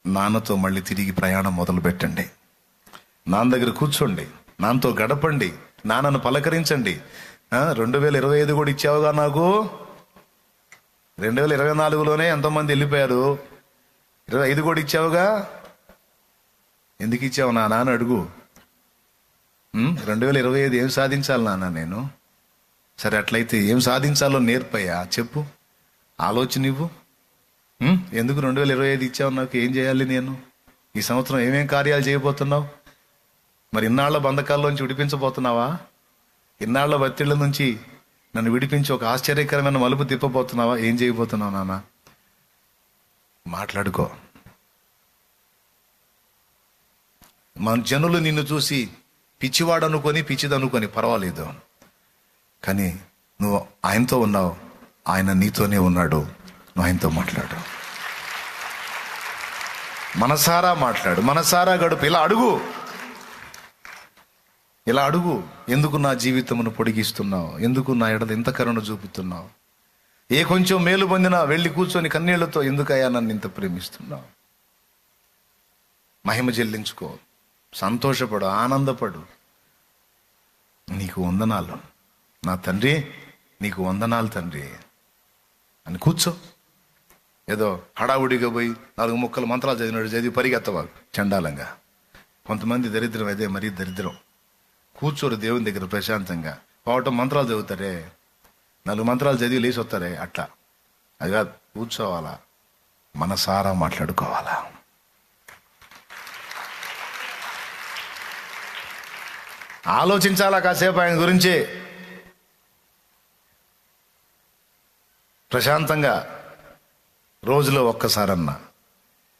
నాన్నతో మళ్ళీ తిరిగి ప్రయాణం మొదలు పెట్టండి. నాన్న దగ్గర కూర్చోండి, నాన్నతో గడపండి, నాన్నను పలకరించండి. 2025 కూడా ఇచ్చావుగా నాకు. 2024లోనే ఎంతోమంది వెళ్ళిపోయారు. 25 కూడా ఇచ్చావుగా, ఎందుకు ఇచ్చావు నాన్న అని అడుగు. 2025 ఏం సాధించాలి నాన్న నేను? సరే, అట్లయితే ఏం సాధించాలో నేర్పయ్యా, చెప్పు, ఆలోచన ఇవ్వు. ఎందుకు 2025 ఇచ్చావు నాకు? ఏం చేయాలి నేను? ఈ సంవత్సరం ఏమేం కార్యాలు చేయబోతున్నావు? మరి ఇన్నాళ్ల బంధకాల్లోంచి విడిపించబోతున్నావా? ఇన్నాళ్ల ఒత్తిళ్ల నుంచి నన్ను విడిపించి ఒక ఆశ్చర్యకరమైన మలుపు తిప్పబోతున్నావా? ఏం చేయబోతున్నావు నాన్న? మాట్లాడుకో. మన జనులు నిన్ను చూసి పిచ్చివాడు అనుకొని, పిచ్చిదనుకొని పర్వాలేదు, కానీ నువ్వు ఆయనతో ఉన్నావు, ఆయన నీతోనే ఉన్నాడు. నువ్వు ఆయనతో మాట్లాడు, మనసారా మాట్లాడు, మనసారా గడుపు. ఇలా అడుగు, ఇలా అడుగు. ఎందుకు నా జీవితమును పొడిగిస్తున్నావు? ఎందుకు నా ఎడల ఇంత కరుణ చూపుతున్నావు? ఏ కొంచెం మేలు పొందినా వెళ్ళి కూర్చొని కన్నీళ్లతో ఎందుకయ్యా నన్ను ఇంత ప్రేమిస్తున్నావు? మహిమ చెల్లించుకో, సంతోషపడు, ఆనందపడు. నీకు వందనాలు నా తండ్రి, నీకు వందనాలు తండ్రి అని కూర్చో. ఏదో హడావుడిగా పోయి 4 ముక్కలు మంత్రాలు చదివి పరిగెత్తవా చండాలంగా. కొంతమంది దరిద్రం అదే, మరీ దరిద్రం. కూర్చోరు దేవుని దగ్గర ప్రశాంతంగా. పోవటం మంత్రాలు చదువుతారే, 4 మంత్రాలు చదివి లేచి వస్తారే, అట్లా అది కాదు. కూర్చోవాలా, మనసారా మాట్లాడుకోవాలా. ఆలోచించాలా కాసేపు ఆయన గురించి. ప్రశాంతంగా రోజులో ఒక్కసారన్నా,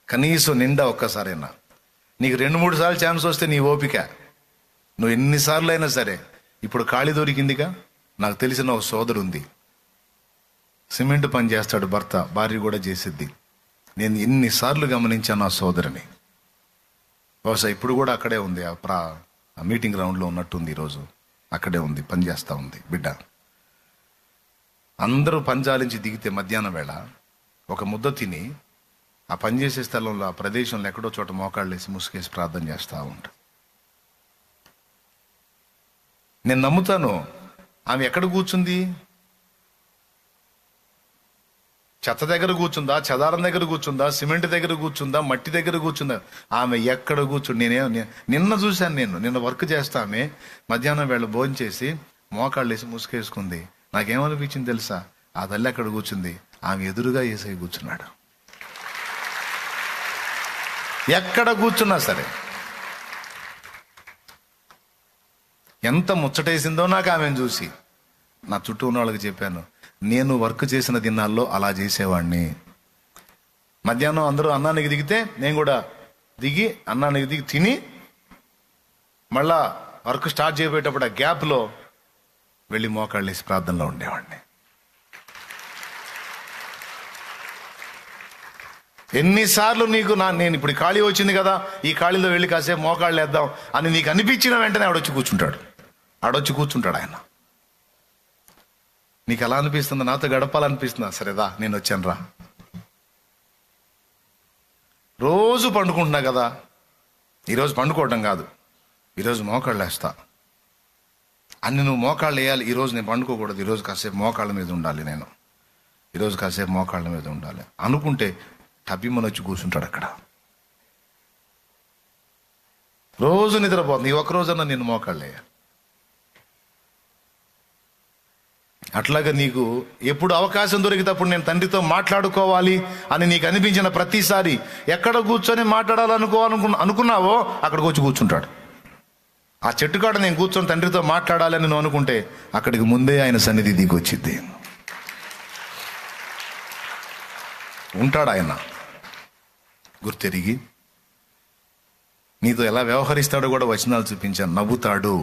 కనీసం నిండా ఒక్కసారైనా. నీకు 2-3 సార్లు ఛాన్స్ వస్తే నీ ఓపిక. నువ్వు ఎన్నిసార్లు అయినా సరే. ఇప్పుడు ఖాళీ దొరికిందిగా. నాకు తెలిసిన ఒక సోదరు ఉంది, సిమెంట్ పని చేస్తాడు భర్త, భార్య కూడా చేసిద్ది. నేను ఎన్నిసార్లు గమనించాను ఆ సోదరిని. బహుశా ఇప్పుడు కూడా అక్కడే ఉంది, ఆ మీటింగ్ గ్రౌండ్లో ఉన్నట్టుంది. ఈరోజు అక్కడే ఉంది, పని చేస్తూ ఉంది బిడ్డ. అందరూ పంచాలించి దిగితే మధ్యాహ్నం వేళ ఒక ముద్ద తిని ఆ పనిచేసే స్థలంలో, ఆ ప్రదేశంలో ఎక్కడో చోట మోకాళ్ళు వేసి ముసుగేసి ప్రార్థన చేస్తూ ఉంటా. నేను నమ్ముతాను. ఆమె ఎక్కడ కూర్చుంది? చెత్త దగ్గర కూర్చుందా, చెదారం దగ్గర కూర్చుందా, సిమెంట్ దగ్గర కూర్చుందా, మట్టి దగ్గర కూర్చుందా? ఆమె ఎక్కడ కూర్చుంది? నిన్న చూశాను. నిన్న వర్క్ చేస్తా ఆమె మధ్యాహ్నం వేళ భోజనం చేసి మోకాళ్ళు వేసి ముసుగేసుకుంది. నాకేమనిపించింది తెలుసా? ఆ తల్లి అక్కడ కూర్చుంది, ఆమె ఎదురుగా యేసయ్య కూర్చున్నాడు. ఎక్కడ కూర్చున్నా సరే. ఎంత ముచ్చటేసిందో నాకు ఆమెను చూసి. నా చుట్టూ ఉన్న వాళ్ళకి చెప్పాను, నేను వర్క్ చేసిన దినాల్లో అలా చేసేవాడిని. మధ్యాహ్నం అందరూ అన్నానికి దిగితే నేను కూడా దిగి అన్నానికి దిగి తిని మళ్ళా వర్క్ స్టార్ట్ చేయబోయేటప్పుడు ఆ గ్యాప్లో వెళ్ళి మోకాళ్ళు వేసి ప్రార్థనలో ఉండేవాడిని. ఎన్నిసార్లు నీకు నేను ఇప్పుడు ఖాళీ వచ్చింది కదా, ఈ ఖాళీలో వెళ్ళి కాసేపు మోకాళ్ళు వేద్దాం అని నీకు అనిపించిన వెంటనే ఆడొచ్చి కూర్చుంటాడు ఆయన. నీకు ఎలా అనిపిస్తుందో? నాతో గడపాలనిపిస్తుందా? సరేదా, నేను వచ్చాను రా. రోజు పండుకుంటున్నా కదా, ఈరోజు పండుకోవడం కాదు, ఈరోజు మోకాళ్ళు వేస్తా అన్ని. నువ్వు మోకాళ్ళు వేయాలి. ఈరోజు నేను పండుకోకూడదు, ఈరోజు కాసేపు మోకాళ్ళ మీద ఉండాలి, నేను ఈరోజు కాసేపు మోకాళ్ళ మీద ఉండాలి అనుకుంటే టబ్బిమ్మని వచ్చి కూర్చుంటాడు అక్కడ. రోజు నిద్రపోతుంది. ఈ ఒక్కరోజన్నా నేను మోకాళ్ళు వేయాలి. అట్లాగా నీకు ఎప్పుడు అవకాశం దొరికితే అప్పుడు నేను తండ్రితో మాట్లాడుకోవాలి అని నీకు అనిపించిన ప్రతిసారి ఎక్కడ కూర్చొని అనుకున్నావో అక్కడికి వచ్చి కూర్చుంటాడు. ఆ చెట్టు కాడ నేను కూర్చొని తండ్రితో మాట్లాడాలని నువ్వు అనుకుంటే అక్కడికి ముందే ఆయన సన్నిధి దిగి వచ్చింది. ఉంటాడు ఆయన. గుర్తెరిగి నీతో ఎలా వ్యవహరిస్తాడో కూడా వచనాలు చూపించాను. నవ్వుతాడు,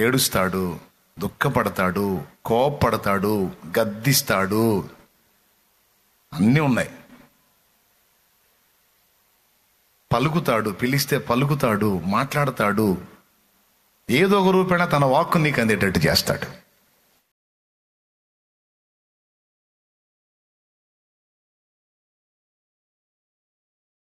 ఏడుస్తాడు, దుఃఖపడతాడు, కోపపడతాడు, గద్దిస్తాడు, అన్నీ ఉన్నాయి. పలుకుతాడు, పిలిస్తే పలుకుతాడు, మాట్లాడతాడు, ఏదో ఒక రూపేణ తన వాక్కు నీకు అందేటట్టు చేస్తాడు.